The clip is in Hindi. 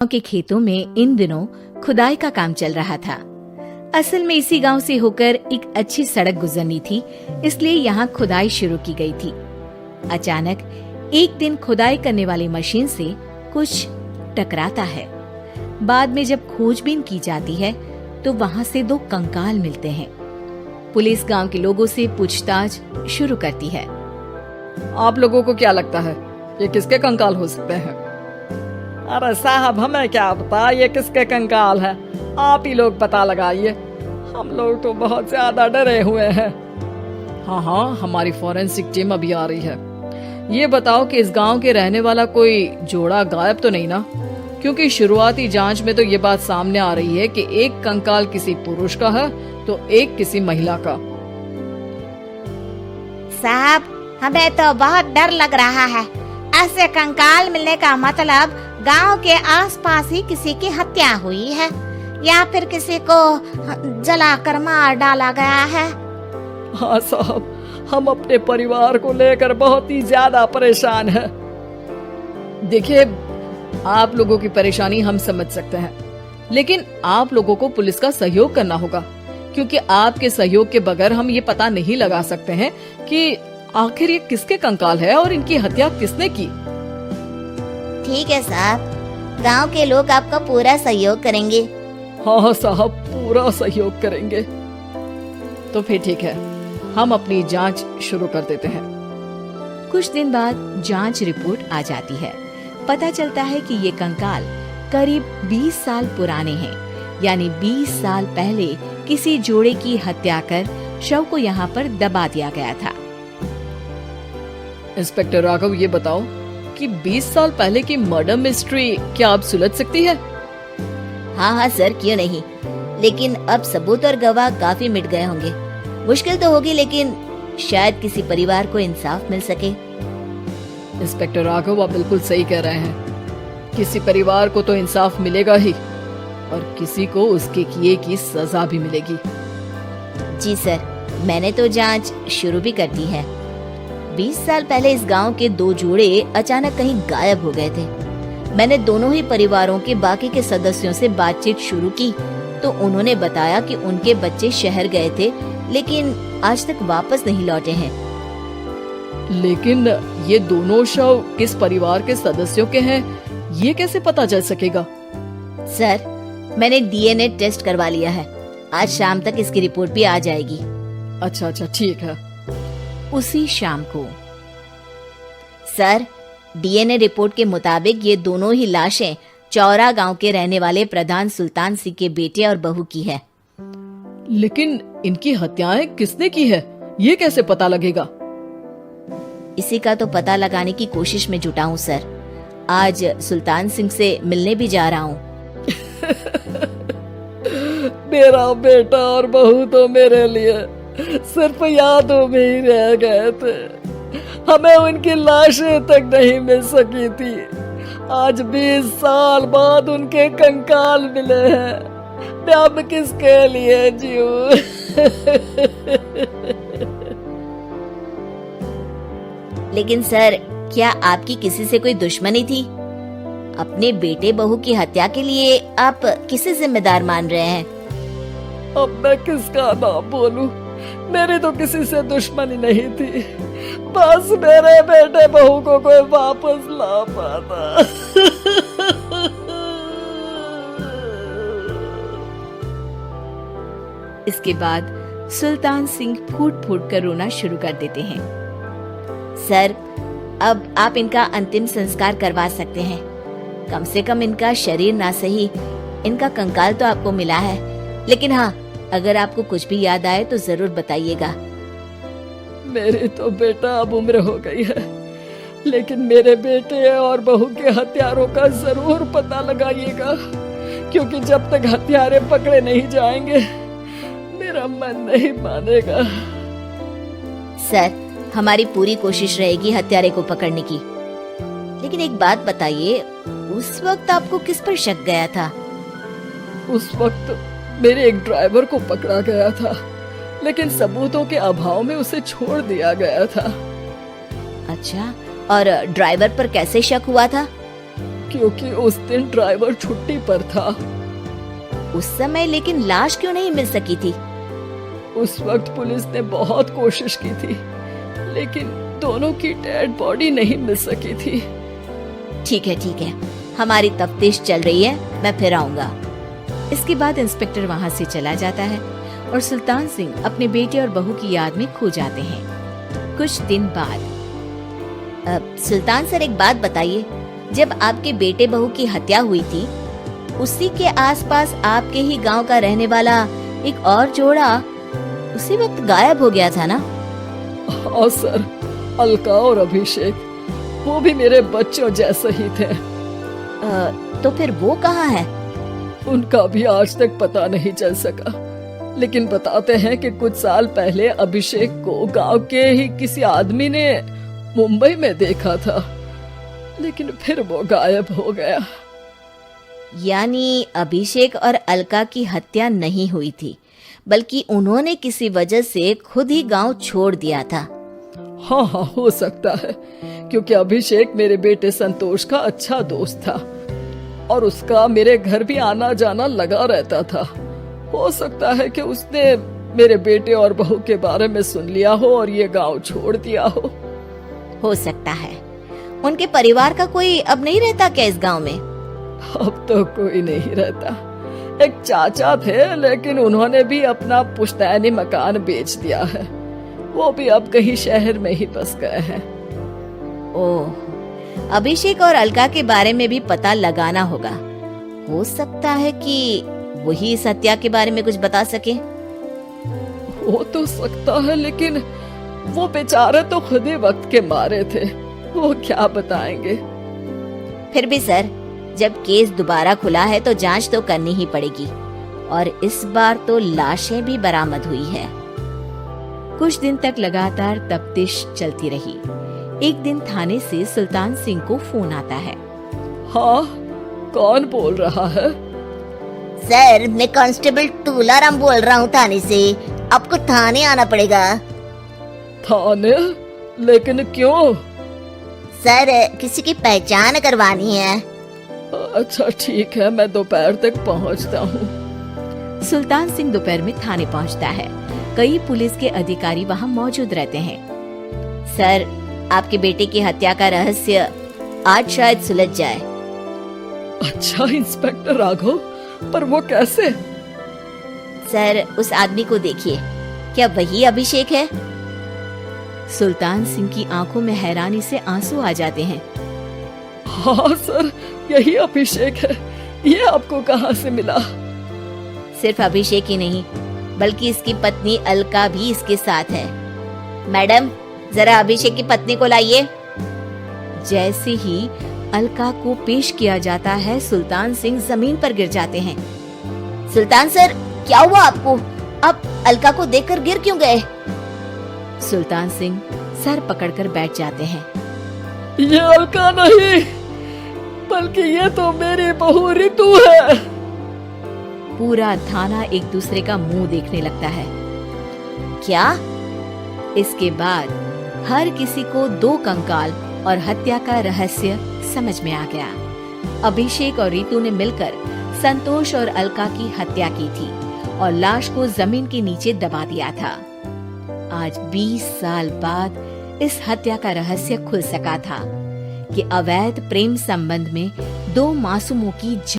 के खेतों में इन दिनों खुदाई का काम चल रहा था। असल में इसी गांव से होकर एक अच्छी सड़क गुजरनी थी, इसलिए यहाँ खुदाई शुरू की गई थी। अचानक एक दिन खुदाई करने वाली मशीन से कुछ टकराता है। बाद में जब खोजबीन की जाती है तो वहाँ से 2 कंकाल मिलते हैं। पुलिस गांव के लोगों से पूछताछ शुरू करती है। आप लोगों को क्या लगता है ये किसके कंकाल हो सकते हैं? अरे साहब, हमें क्या पता ये किसके कंकाल है, आप ही लोग पता लगाइए। हम लोग तो बहुत ज्यादा डरे हुए हैं। हाँ, हमारी फॉरेंसिक टीम अभी आ रही है। ये बताओ कि इस गांव के रहने वाला कोई जोड़ा गायब तो नहीं ना? क्योंकि शुरुआती जांच में तो ये बात सामने आ रही है कि एक कंकाल किसी पुरुष का है तो एक किसी महिला का। साहब, हमें तो बहुत डर लग रहा है। ऐसे कंकाल मिलने का मतलब गांव के आसपास ही किसी की हत्या हुई है या फिर किसी को जलाकर मार डाला गया है। हाँ साहब, हम अपने परिवार को लेकर बहुत ही ज्यादा परेशान हैं। देखिए, आप लोगों की परेशानी हम समझ सकते हैं, लेकिन आप लोगों को पुलिस का सहयोग करना होगा, क्योंकि आपके सहयोग के बगैर हम ये पता नहीं लगा सकते हैं कि आखिर ये किसके कंकाल है और इनकी हत्या किसने की। ठीक है साहब, गांव के लोग आपका पूरा सहयोग करेंगे। हाँ साहब, पूरा सहयोग करेंगे। तो फिर ठीक है, हम अपनी जांच शुरू कर देते हैं। कुछ दिन बाद जांच रिपोर्ट आ जाती है। पता चलता है कि ये कंकाल करीब 20 साल पुराने हैं, यानी 20 साल पहले किसी जोड़े की हत्या कर शव को यहाँ पर दबा दिया गया था। इंस्पेक्टर राघव, ये बताओ कि 20 साल पहले की मर्डर मिस्ट्री क्या आप सुलझ सकती है? हाँ सर, क्यों नहीं, लेकिन अब सबूत और गवाह काफी मिट गए होंगे। मुश्किल तो होगी, लेकिन शायद किसी परिवार को इंसाफ मिल सके। इंस्पेक्टर राघव, आप बिल्कुल सही कह रहे हैं। किसी परिवार को तो इंसाफ मिलेगा ही और किसी को उसके किए की सजा भी मिलेगी। जी सर, मैंने तो जांच शुरू भी कर दी है। 20 साल पहले इस गांव के 2 जोड़े अचानक कहीं गायब हो गए थे। मैंने दोनों ही परिवारों के बाकी के सदस्यों से बातचीत शुरू की तो उन्होंने बताया कि उनके बच्चे शहर गए थे, लेकिन आज तक वापस नहीं लौटे हैं। लेकिन ये दोनों शव किस परिवार के सदस्यों के हैं, ये कैसे पता चल सकेगा? सर, मैंने डीएनए टेस्ट करवा लिया है। आज शाम तक इसकी रिपोर्ट भी आ जाएगी। अच्छा, ठीक है। उसी शाम को सर, डीएनए रिपोर्ट के मुताबिक ये दोनों ही लाशें चौरा गांव के रहने वाले प्रधान सुल्तान सिंह के बेटे और बहू की है। लेकिन इनकी हत्याएं किसने की है, ये कैसे पता लगेगा? इसी का तो पता लगाने की कोशिश में जुटा हूँ सर। आज सुल्तान सिंह से मिलने भी जा रहा हूँ। मेरा बेटा और बहू तो मेरे लिए सिर्फ यादों में ही रह गए थे। हमें उनकी लाशें तक नहीं मिल सकी थी। आज 20 साल बाद उनके कंकाल मिले हैं। मैं अब किसके लिए जीऊं? लेकिन सर, क्या आपकी किसी से कोई दुश्मनी थी? अपने बेटे बहू की हत्या के लिए आप किसे जिम्मेदार मान रहे हैं? अब मैं किसका नाम बोलूं? मेरी तो किसी से दुश्मनी नहीं थी, बस मेरे बेटे बहू को कोई वापस ला पाता। इसके बाद सुल्तान सिंह फूट फूट कर रोना शुरू कर देते हैं। सर, अब आप इनका अंतिम संस्कार करवा सकते हैं। कम से कम इनका शरीर ना सही, इनका कंकाल तो आपको मिला है। लेकिन हाँ, अगर आपको कुछ भी याद आए तो जरूर बताइएगा। मेरी तो बेटा अब उम्र हो गई है, लेकिन मेरे बेटे और बहू के हत्यारों का जरूर पता लगाइएगा, क्योंकि जब तक हत्यारे पकड़े नहीं जाएंगे मेरा मन नहीं मानेगा। सर, हमारी पूरी कोशिश रहेगी हत्यारे को पकड़ने की। लेकिन एक बात बताइए, उस वक्त आपको किस पर शक गया था? उस वक्त मेरे एक ड्राइवर को पकड़ा गया था, लेकिन सबूतों के अभाव में उसे छोड़ दिया गया था। अच्छा, और ड्राइवर पर कैसे शक हुआ था? क्योंकि उस दिन ड्राइवर छुट्टी पर था। उस समय लेकिन लाश क्यों नहीं मिल सकी थी? उस वक्त पुलिस ने बहुत कोशिश की थी, लेकिन दोनों की डेड बॉडी नहीं मिल सकी थी। ठीक है, हमारी तफ्तीश चल रही है, मैं फिर आऊंगा। इसके बाद इंस्पेक्टर वहां से चला जाता है और सुल्तान सिंह अपने बेटे और बहू की याद में खो जाते हैं। कुछ दिन बाद सुल्तान सर, एक बात बताइए, जब आपके बेटे बहू की हत्या हुई थी, उसी के आसपास आपके ही गांव का रहने वाला एक और जोड़ा उसी वक्त गायब हो गया था ना? हाँ सर, अलका और अभिषेक, वो भी मेरे बच्चों जैसे ही थे। तो फिर वो कहाँ है? उनका भी आज तक पता नहीं चल सका, लेकिन बताते हैं कि कुछ साल पहले अभिषेक को गांव के ही किसी आदमी ने मुंबई में देखा था, लेकिन फिर वो गायब हो गया। यानी अभिषेक और अलका की हत्या नहीं हुई थी, बल्कि उन्होंने किसी वजह से खुद ही गांव छोड़ दिया था। हाँ, हो सकता है, क्योंकि अभिषेक मेरे बेटे संतोष का अच्छा दोस्त था और उसका मेरे घर भी आना जाना लगा रहता था। हो सकता है कि उसने मेरे बेटे और बहू के बारे में सुन लिया हो और ये गांव छोड़ दिया हो सकता है। उनके परिवार का कोई अब नहीं रहता क्या इस गांव में? अब तो कोई नहीं रहता। एक चाचा थे, लेकिन उन्होंने भी अपना पुश्तैनी मकान बेच दिया है। वो भी अब कहीं शहर में ही बस गए हैं। ओह, अभिषेक और अलका के बारे में भी पता लगाना होगा। हो सकता है कि वही इस हत्या के बारे में कुछ बता सके। हो तो सकता है, लेकिन वो बेचारे तो खुद ही वक्त के मारे थे, वो क्या बताएंगे। फिर भी सर, जब केस दोबारा खुला है तो जांच तो करनी ही पड़ेगी, और इस बार तो लाशें भी बरामद हुई है। कुछ दिन तक लगातार तफ्तीश चलती रही। एक दिन थाने से सुल्तान सिंह को फोन आता है। हाँ, कौन बोल रहा है? सर, मैं कांस्टेबल टूलाराम बोल रहा हूँ थाने से। आपको थाने आना पड़ेगा। थाने? लेकिन क्यों? सर, किसी की पहचान करवानी है। अच्छा ठीक है, मैं दोपहर तक पहुंचता हूँ। सुल्तान सिंह दोपहर में थाने पहुंचता है। कई पुलिस के अधिकारी वहां मौजूद रहते हैं। सर, आपके बेटे की हत्या का रहस्य आज शायद सुलझ जाए। अच्छा इंस्पेक्टर राघव, पर वो कैसे? सर, उस आदमी को देखिए, क्या वही अभिषेक है? सुल्तान सिंह की आंखों में हैरानी से आंसू आ जाते हैं। हाँ सर, यही अभिषेक है। ये आपको कहाँ से मिला? सिर्फ अभिषेक ही नहीं, बल्कि इसकी पत्नी अलका भी इसके साथ है। मैडम, जरा अभिषेक की पत्नी को लाइए। जैसे ही अलका को पेश किया जाता है, सुल्तान सिंह जमीन पर गिर जाते हैं। सुल्तान सर, क्या हुआ आपको? आप अलका को देखकर गिर क्यों गए? सुल्तान सिंह सर पकड़कर बैठ जाते हैं। ये अलका नहीं, बल्कि ये तो मेरी बहू रितु है। पूरा थाना एक दूसरे का मुंह देखने लगता है। क्या? इसके बाद हर किसी को दो कंकाल और हत्या का रहस्य समझ में आ गया। अभिषेक और रितु ने मिलकर संतोष और अलका की हत्या की थी और लाश को जमीन के नीचे दबा दिया था। आज 20 साल बाद इस हत्या का रहस्य खुल सका था कि अवैध प्रेम संबंध में दो मासूमों की